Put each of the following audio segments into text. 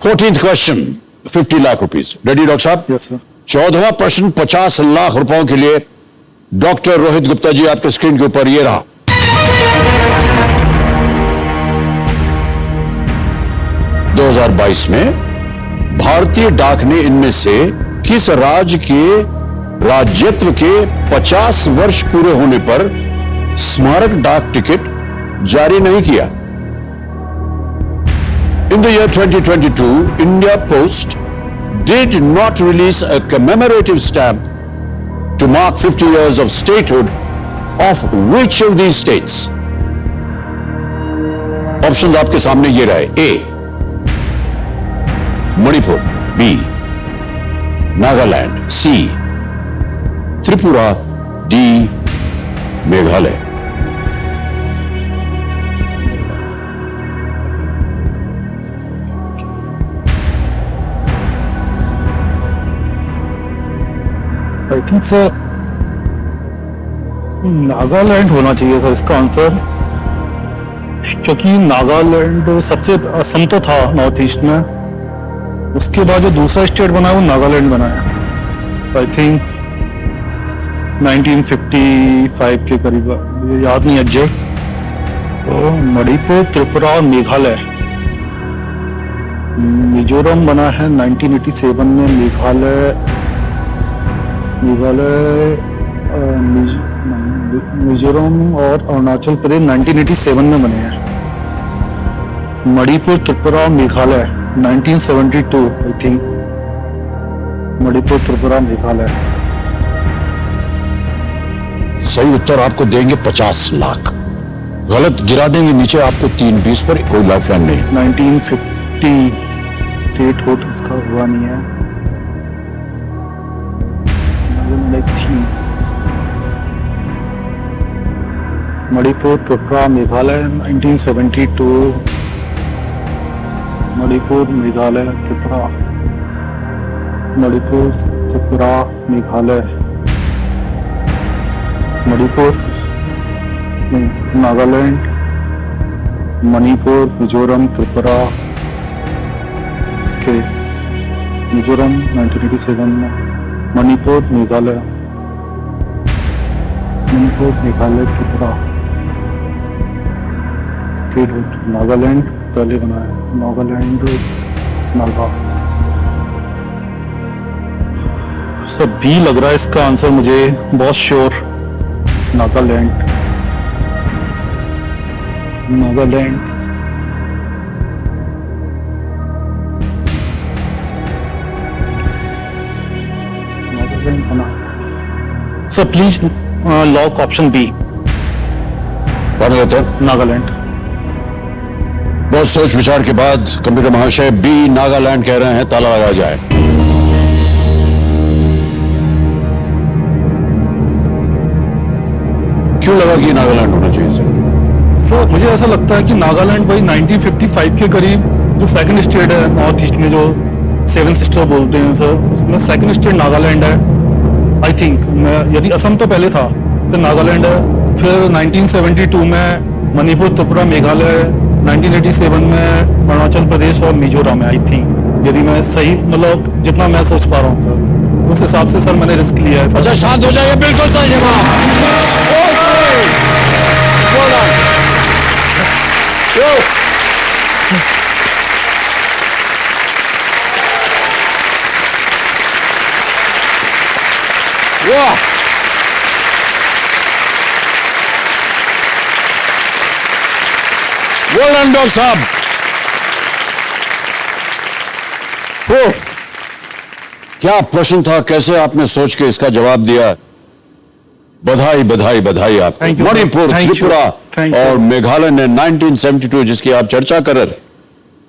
14th question 50 lakh rupees. Ready doctor साहब? Yes sir. 14वां प्रश्न 50 लाख रुपयों के लिए डॉक्टर रोहित गुप्ता जी आपके स्क्रीन के ऊपर ये रहा। में भारतीय डाक ने इनमें से किस राज्य के राज्यत्व के 50 वर्ष पूरे होने पर स्मारक डाक टिकट जारी नहीं किया? In the year 2022, India Post did not release a commemorative stamp to mark 50 years of statehood of which of these states? Options आपके सामने ये रहे। A Manipur, B Nagaland, C Tripura, D Meghalaya. I think sir Nagaland होना चाहिए सर इसका आंसर, क्योंकि नागालैंड सबसे असम तो था नॉर्थ ईस्ट में, उसके बाद जो दूसरा स्टेट बना है वो नागालैंड बना है। आई थिंक 1955 के करीब, याद नहीं एग्जैक्ट। तो मणिपुर, त्रिपुरा और मेघालय। मिजोरम बना है 1987 में, मिजोरम और अरुणाचल प्रदेश 1987 में बने हैं। मणिपुर, त्रिपुरा और मेघालय 1972 आई थिंक। मणिपुर, त्रिपुरा, मेघालय। सही उत्तर आपको देंगे 50 लाख, गलत गिरा देंगे नीचे आपको 320 पर। कोई लाइफ लाइन नहीं। 1950 स्टेट हो तो इसका हुआ नहीं है। मणिपुर, त्रिपुरा, मेघालय 1972। मणिपुर, मेघालय, त्रिपुरा। मणिपुर, त्रिपुरा, मेघालय। मणिपुर, नागालैंड, मणिपुर, मिजोरम, त्रिपुरा के। मिजोरम 1987 में, मणिपुर, मेघालय, मणिपुर, मेघालय, त्रिपुरा। नागालैंड पहले बना है, नागालैंड, नागा। सब बी लग रहा है इसका आंसर मुझे, बहुत श्योर। नागालैंड, नागालैंड। नागालैंड बना। Sir please lock option B. Nagaland. बहुत सोच विचार के बाद कंप्यूटर महाशय बी नागालैंड कह रहे हैं। ताला लगाया जाए। क्यों लगा कि नागालैंड होना चाहिए सर? मुझे ऐसा लगता है कि नागालैंड वही 1955 के करीब जो सेकंड स्टेट है नॉर्थ ईस्ट में, जो सेवन सिस्टर बोलते हैं सर, उसमें सेकंड स्टेट नागालैंड है आई थिंक। यदि असम तो पहले था, फिर नागालैंड है, फिर 1972 में मणिपुर, त्रिपुरा, मेघालय, 1987 में अरुणाचल प्रदेश और मिजोरम है आई थिंक। यदि मैं सही, मतलब जितना मैं सोच पा रहा हूँ सर, उस हिसाब से सर मैंने रिस्क लिया है। अच्छा शांत हो जाइए, बिल्कुल सही जवाब। वाह, वेल डन डॉक्टर साहब। क्या प्रश्न था, कैसे आपने सोच के इसका जवाब दिया। बधाई बधाई बधाई आपको। मणिपुर, त्रिपुरा और मेघालय ने 1972 जिसकी आप चर्चा कर रहे,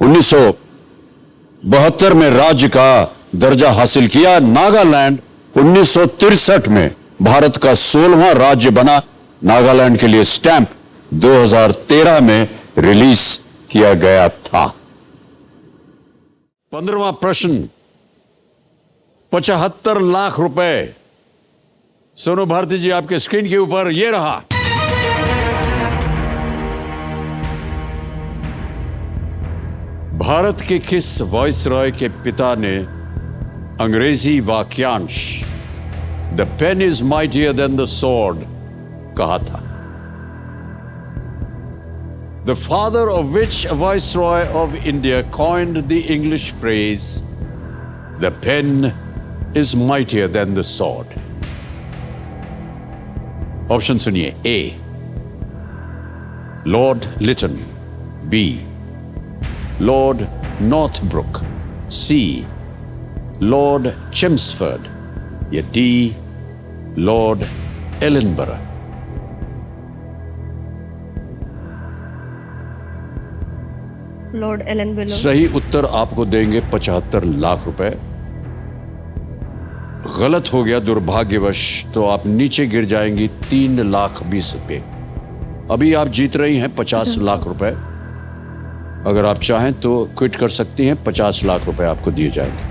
1972 में राज्य का दर्जा हासिल किया। नागालैंड 1963 में भारत का 16वां राज्य बना। नागालैंड के लिए स्टैंप 2013 में रिलीज किया गया था। 15वां प्रश्न 75 लाख रुपए। सोनू भारती जी आपके स्क्रीन के ऊपर ये रहा। भारत के किस वायसरॉय के पिता ने अंग्रेजी वाक्यांश the pen is mightier than the sword कहा था? The father of which viceroy of India coined the English phrase the pen is mightier than the sword? Option सुनिए। A Lord Lytton, B Lord Northbrook, C Lord Chelmsford या D Lord Ellenborough? Lord Ellen सही उत्तर आपको देंगे 75 लाख रुपए। गलत हो गया दुर्भाग्यवश तो आप नीचे गिर जाएंगी 3,20,000 रुपए। अभी आप जीत रही हैं 50 लाख रुपए। अगर आप चाहें तो क्विट कर सकती हैं, 50 लाख रुपए आपको दिए जाएंगे।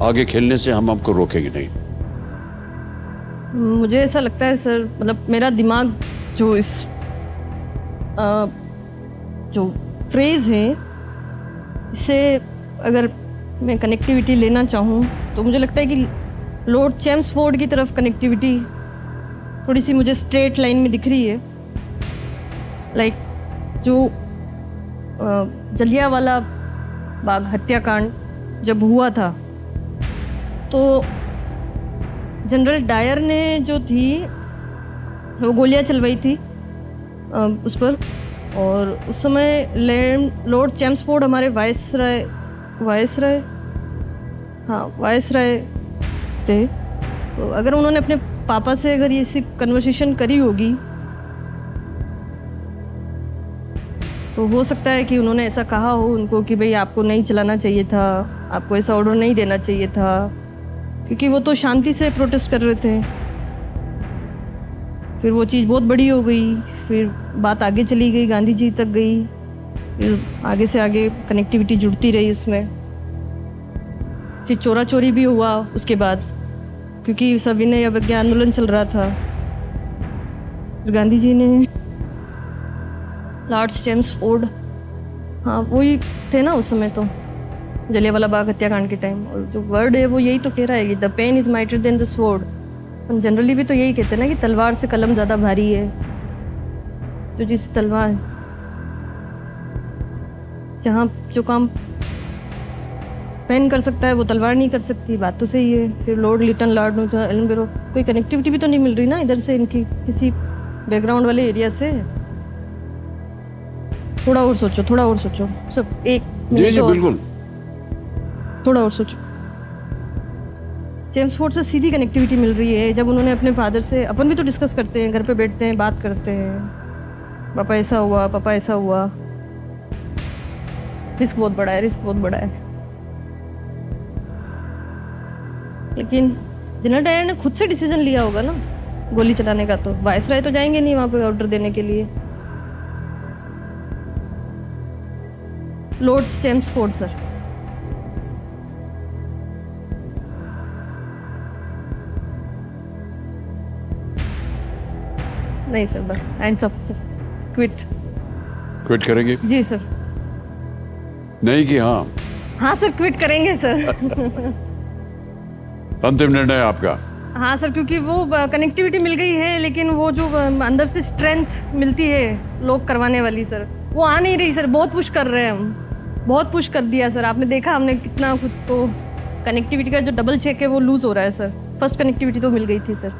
आगे खेलने से हम आपको रोकेंगे नहीं। मुझे ऐसा लगता है सर, मतलब मेरा दिमाग जो इस जो फ्रेज है इससे अगर मैं कनेक्टिविटी लेना चाहूँ तो मुझे लगता है कि लॉर्ड चेम्सफोर्ड की तरफ कनेक्टिविटी थोड़ी सी मुझे स्ट्रेट लाइन में दिख रही है। लाइक जो जलियांवाला बाग हत्याकांड जब हुआ था तो जनरल डायर ने जो थी वो गोलियां चलवाई थी उस पर, और उस समय लॉर्ड चेम्सफोर्ड हमारे वायसराय थे। तो अगर उन्होंने अपने पापा से अगर ये सी कन्वर्सेशन करी होगी तो हो सकता है कि उन्होंने ऐसा कहा हो उनको कि भाई आपको नहीं चलाना चाहिए था, आपको ऐसा ऑर्डर नहीं देना चाहिए था, क्योंकि वो तो शांति से प्रोटेस्ट कर रहे थे। फिर वो चीज़ बहुत बड़ी हो गई, फिर बात आगे चली गई, गांधी जी तक गई, फिर आगे से आगे कनेक्टिविटी जुड़ती रही उसमें। फिर चोरा चोरी भी हुआ उसके बाद, क्योंकि सविनय अवज्ञा आंदोलन चल रहा था। फिर गांधी जी ने लॉर्ड चेम्सफोर्ड, हाँ वही थे ना उस समय तो, जलियांवाला बाग हत्याकांड के टाइम। और जो वर्ड है वो यही तो कह रहा है कि the pen is mightier than the sword. हम जनरली भी तो यही कहते हैं ना कि तलवार से कलम ज़्यादा भारी है। तो जिस तलवार जहाँ जो काम पेन कर सकता है वो तलवार नहीं कर सकती, बात तो सही है। फिर लॉर्ड लिटन, लॉर्ड एलनबरो, कोई कनेक्टिविटी भी तो नहीं मिल रही ना इधर से, इनकी किसी बैकग्राउंड वाले एरिया से। थोड़ा और सोचो, थोड़ा और सोचो, सब एक मिनट और, बिल्कुल थोड़ा और सोचो। चेम्सफोर्ड से सीधी कनेक्टिविटी मिल रही है। जब उन्होंने अपने फादर से, अपन भी तो डिस्कस करते हैं, घर पे बैठते हैं, बात करते हैं, पापा ऐसा हुआ, पापा ऐसा हुआ, रिस्क बहुत बड़ा है, रिस्क बहुत बड़ा है। लेकिन जनरल डायर ने खुद से डिसीजन लिया होगा ना गोली चलाने का, तो वायसराय तो जाएंगे नहीं वहाँ पे ऑर्डर देने के लिए। Lord Chelmsford sir. नहीं सर, बस हैंड्स अप सर, क्विट करेंगे? जी सर। नहीं कि हाँ? हाँ सर, क्विट करेंगे सर। अंतिम निर्णय आपका? हाँ सर, क्योंकि वो कनेक्टिविटी मिल गई है, लेकिन वो जो अंदर से स्ट्रेंथ मिलती है लोग करवाने वाली सर, वो आ नहीं रही सर। बहुत पुश कर रहे हैं हम, बहुत पुश कर दिया सर। आपने देखा हमने कितना खुद को, कनेक्टिविटी का जो डबल चेक है वो लूज हो रहा है सर। फर्स्ट कनेक्टिविटी तो मिल गई थी sir.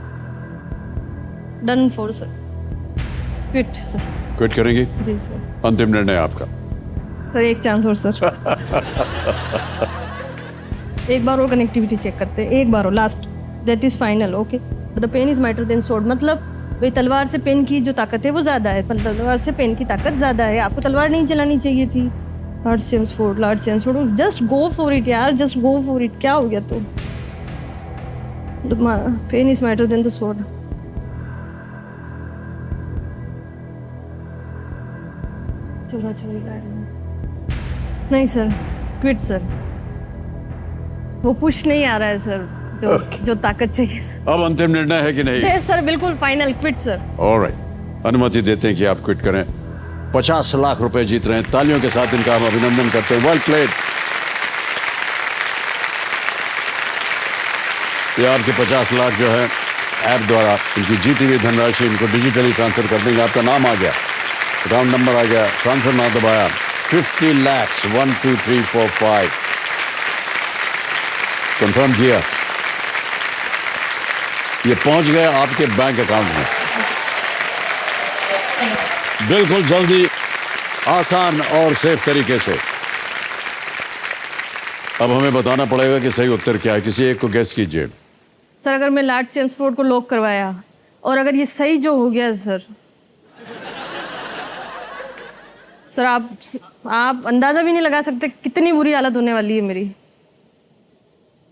Done for sir, quit sir. Quit करेंगे? जी सर। अंतिम निर्णय आपका? सर एक चांस और सर। एक बार और कनेक्टिविटी चेक करते हैं, एक बार और, last, that is final. Okay, the pen is mightier than sword, मतलब भाई तलवार से पेन की जो ताकत है वो ज़्यादा है, पर तलवार से पेन की ताकत ज़्यादा है। आपको तलवार नहीं चलानी चाहिए थी। Lord Chelmsford, just go for it यार, जस्ट गो फॉर इट। क्या हो गया तो? Pen is mightier than the sword. चोरा चोरी नहीं सर, क्विट सर। वो पुश नहीं आ रहा है सर, जो ताकत चाहिए सर। अब अंतिम निर्णय है कि नहीं? यस सर, बिल्कुल फाइनल, क्विट सर। ऑलराइट, अनुमति देते हैं कि आप क्विट करें। 50 लाख रुपए जीत रहे हैं। तालियों के साथ इनका हम अभिनंदन करते हैं। Well played. ये आपके 50 लाख जो है ऐप द्वारा इनकी जीती हुई धनराशि इनको डिजिटली ट्रांसफर कर देंगे। आपका नाम आ गया, अकाउंट नंबर आ गया, ट्रांसफर ना दबाया। 50 lakhs 1 2 3 4 5 कंफर्म किया, ये पहुंच गए आपके बैंक अकाउंट में। बिल्कुल जल्दी, आसान और सेफ तरीके से। अब हमें बताना पड़ेगा कि सही उत्तर क्या है। किसी एक को गेस कीजिए। सर अगर मैं लॉर्ड चेम्सफोर्ड को लॉक करवाया और अगर ये सही जो हो गया सर आप अंदाजा भी नहीं लगा सकते कितनी बुरी हालत होने वाली है मेरी।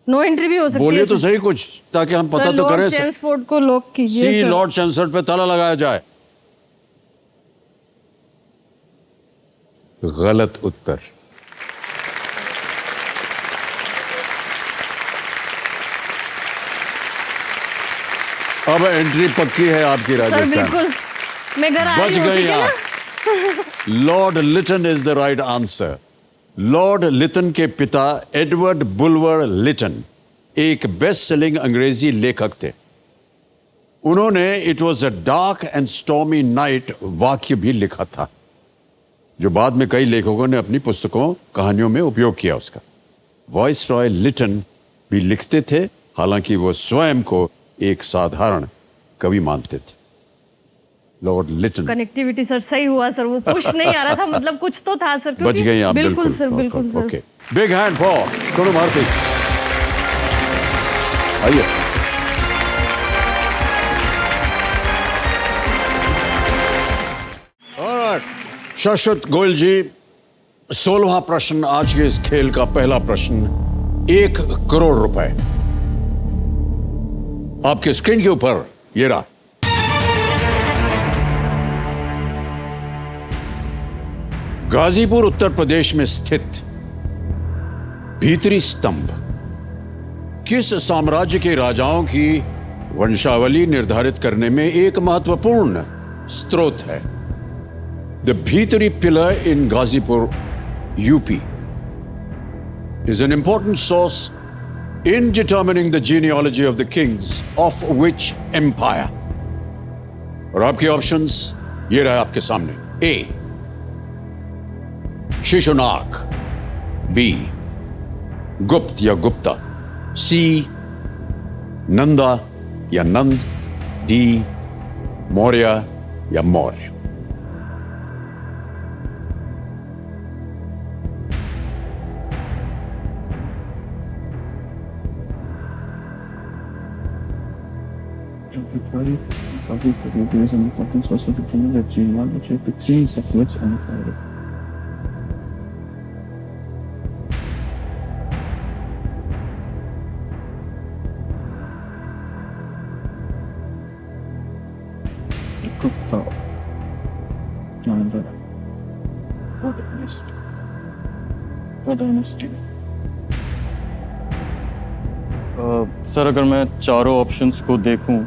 नो एंट्री भी हो सकती है। बोलिए तो सही कुछ, ताकि हम पता तो करें। लॉर्ड चेम्सफोर्ड को लॉक कीजिए सी सर। लॉर्ड चेम्सफोर्ड पे ताला लगाया जाए। गलत उत्तर। अब एंट्री पक्की है आपकी सर राजस्थान। बिल्कुल, मैं घर आ बच रही हूँ, गई ठीक है ना? आप। Lord Lytton is the right answer. Lord Lytton के पिता एडवर्ड बुलवर लिटन एक बेस्ट सेलिंग अंग्रेजी लेखक थे। उन्होंने it was a dark and stormy night वाक्य भी लिखा था, जो बाद में कई लेखकों ने अपनी पुस्तकों कहानियों में उपयोग किया उसका। वॉइस रॉय लिटन भी लिखते थे, हालांकि वो स्वयं को एक साधारण कवि मानते थे। लॉर्ड लिटन। कनेक्टिविटी सर सही हुआ सर, वो पुश नहीं आ रहा था, मतलब कुछ तो था सर। बच गई आप। बिल्कुल सर, बिल्कुल sir. Okay, big hand for Sonu Bharti. आइए। ऑलराइट, शाश्वत गोयल जी, 16वां प्रश्न आज के इस खेल का पहला प्रश्न। 1 करोड़ रुपए आपके स्क्रीन के ऊपर ये रहा। गाजीपुर उत्तर प्रदेश में स्थित भीतरी स्तंभ किस साम्राज्य के राजाओं की वंशावली निर्धारित करने में एक महत्वपूर्ण स्रोत है? द भीतरी pillar in Ghazipur UP is an important source in determining the genealogy of the kings of which empire? और आपके ऑप्शंस ये रहे आपके सामने। ए शिशुनाग, बी गुप्त या गुप्ता, सी नंदा या नंद, डी मौर्य या Maurya. Probably is an important source of determining the genealogy of the kings of which empire. Gupta. And what dynasty? Sir अगर मैं चारों ऑप्शंस को देखूं,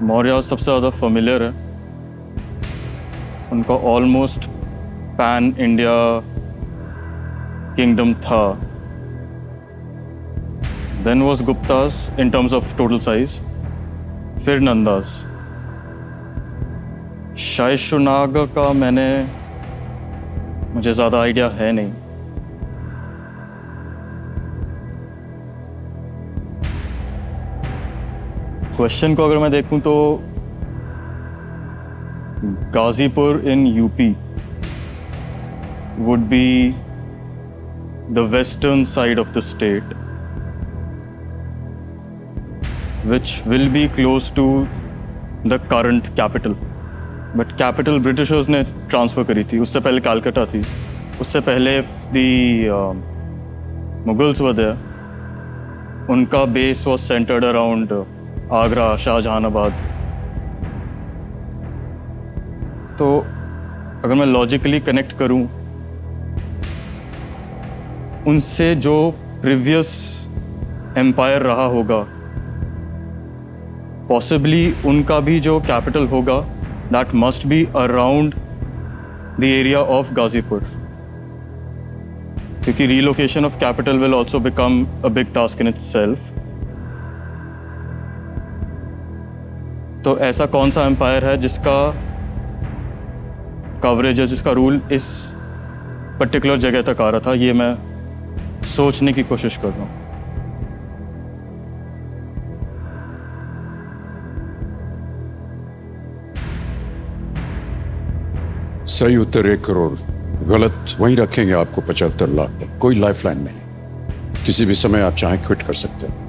मौर्य सबसे ज़्यादा फेमिलियर है। उनका ऑलमोस्ट पैन इंडिया किंगडम था। Then was Guptas in terms of total size, फिर नंदास। शायशुनाग का मुझे ज़्यादा आइडिया है नहीं। क्वेश्चन को अगर मैं देखूं तो Ghazipur in UP would be the western side of the state, which will be close to the current capital. But capital Britishers ने ट्रांसफ़र करी थी, उससे पहले कलकत्ता थी, उससे पहले मुगल्स were there. उनका base was centered around Agra, Shahjahanabad. तो अगर मैं लॉजिकली कनेक्ट करूं उनसे, जो प्रीवियस एम्पायर रहा होगा, पॉसिबली उनका भी जो कैपिटल होगा that must be around the area of Ghazipur, क्योंकि relocation of capital will also become a big task in itself. तो ऐसा कौन सा एम्पायर है जिसका कवरेज है, जिसका रूल इस पर्टिकुलर जगह तक आ रहा था, ये मैं सोचने की कोशिश कर रहा हूँ। सही उत्तर 1 करोड़, गलत वहीं रखेंगे आपको 75 लाख तक। कोई लाइफलाइन नहीं, किसी भी समय आप चाहें क्विट कर सकते हैं।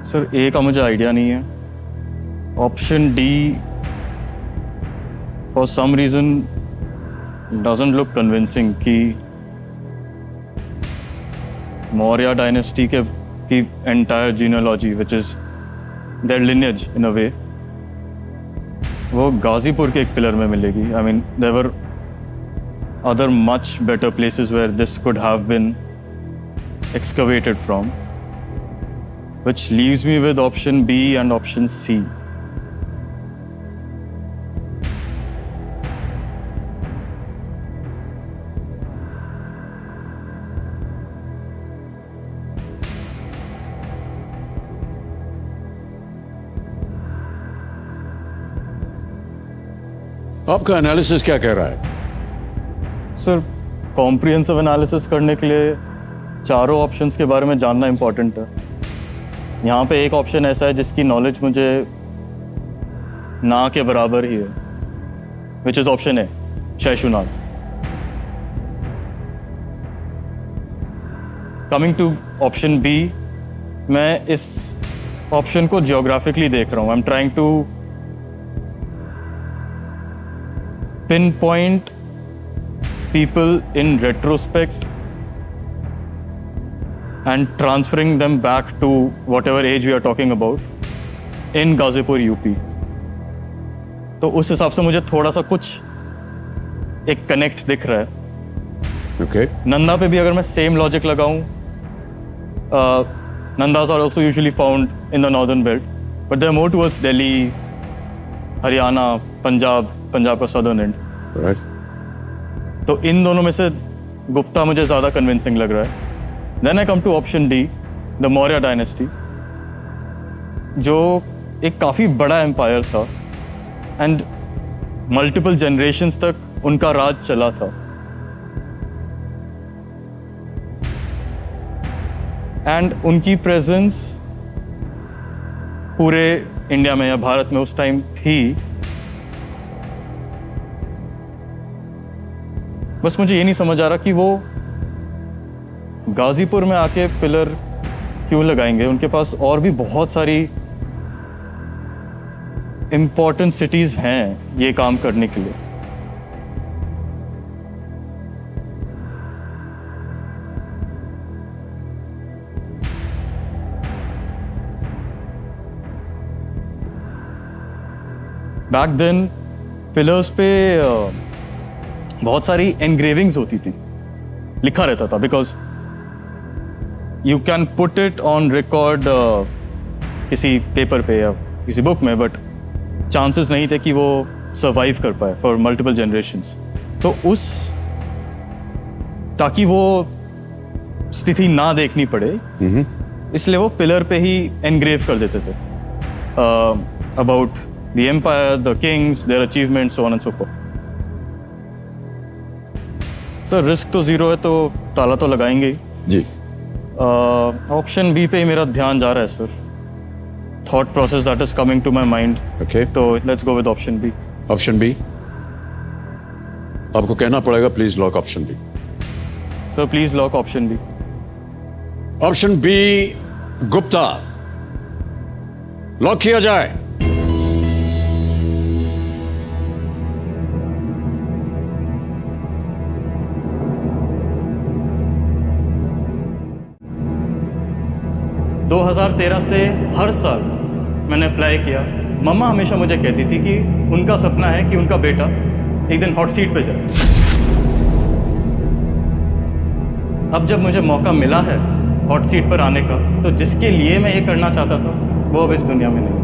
सर ए का मुझे आइडिया नहीं है। Option D for some reason doesn't look convincing कि मौर्य डायनेस्टी की entire genealogy which is their lineage in a way, वो गाजीपुर के एक पिलर में मिलेगी। I mean there were other much better places where this could have been excavated from, which leaves me with option B and option C. आपका analysis क्या कह रहा है? सर कॉम्प्रिहेंसिव एनालिसिस करने के लिए चारों ऑप्शंस के बारे में जानना इंपॉर्टेंट है। यहाँ पे एक ऑप्शन ऐसा है जिसकी नॉलेज मुझे ना के बराबर ही है, which is option A, Shaishunaga. Coming to option B, मैं इस ऑप्शन को जियोग्राफिकली देख रहा हूँ। I am trying to pinpoint people in retrospect and transferring them back to whatever age we are talking about in Gazipur UP। तो उस हिसाब से मुझे थोड़ा सा कुछ एक कनेक्ट दिख रहा है। Okay. नंदा पे भी अगर मैं सेम लॉजिक लगाऊं, Nandas are also usually found in the northern belt, but they are more towards Delhi, Haryana, Punjab का सदर्न एंड। Right. तो इन दोनों में से गुप्ता मुझे ज़्यादा कन्विंसिंग लग रहा है। Then I come to option D, the Maurya dynasty, जो एक काफ़ी बड़ा एम्पायर था एंड मल्टीपल जनरेशन्स तक उनका राज चला था। एंड उनकी प्रेजेंस पूरे इंडिया में या भारत में उस टाइम थी। बस मुझे ये नहीं समझ आ रहा कि वो गाजीपुर में आके पिलर क्यों लगाएंगे। उनके पास और भी बहुत सारी इंपॉर्टेंट सिटीज हैं ये काम करने के लिए। बैक देन पिलर्स पे बहुत सारी एनग्रेविंग्स होती थी, लिखा रहता था, because you can put it on record किसी पेपर पे या किसी बुक में, बट चांसेस नहीं थे कि वो सर्वाइव कर पाए फॉर मल्टीपल जनरेशन्स। तो ताकि वो स्थिति ना देखनी पड़े, इसलिए वो पिलर पे ही एनग्रेव कर देते थे about the empire, the kings, their achievements, so on and so forth. Sir risk तो जीरो है, तो ताला तो लगाएंगे ही। जी। ऑप्शन बी पे ही मेरा ध्यान जा रहा है sir. Thought process that is coming to my mind. Okay. तो let's go with option B. Option B आपको कहना पड़ेगा, please lock option B. Sir please lock option B. Option B Gupta lock किया जाए। दो 2013 से हर साल मैंने अप्लाई किया। मम्मा हमेशा मुझे कहती थी कि उनका सपना है कि उनका बेटा एक दिन हॉट सीट पे जाए। अब जब मुझे मौका मिला है हॉट सीट पर आने का, तो जिसके लिए मैं ये करना चाहता था वो अब इस दुनिया में नहीं।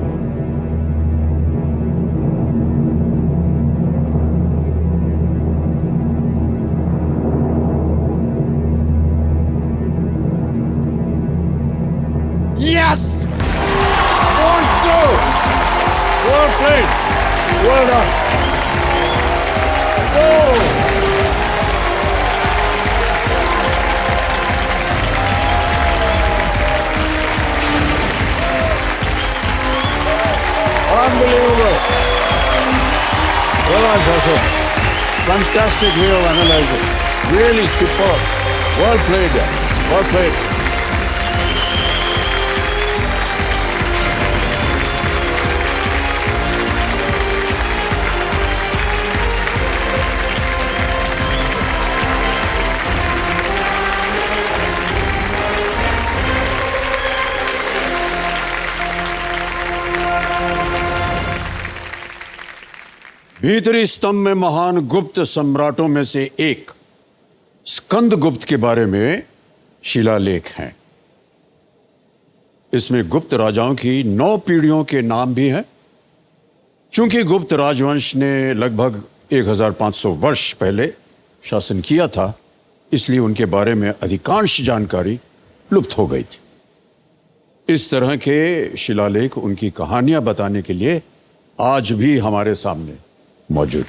well done. Unbelievable. Well done, Joseph. Fantastic way of analyzing. Really superb. Well played. Well played. भीतरी स्तंभ में महान गुप्त सम्राटों में से एक स्कंद गुप्त के बारे में शिलालेख हैं। इसमें गुप्त राजाओं की 9 पीढ़ियों के नाम भी हैं। चूंकि गुप्त राजवंश ने लगभग 1500 वर्ष पहले शासन किया था, इसलिए उनके बारे में अधिकांश जानकारी लुप्त हो गई थी। इस तरह के शिलालेख उनकी कहानियां बताने के लिए आज भी हमारे सामने मौजूद।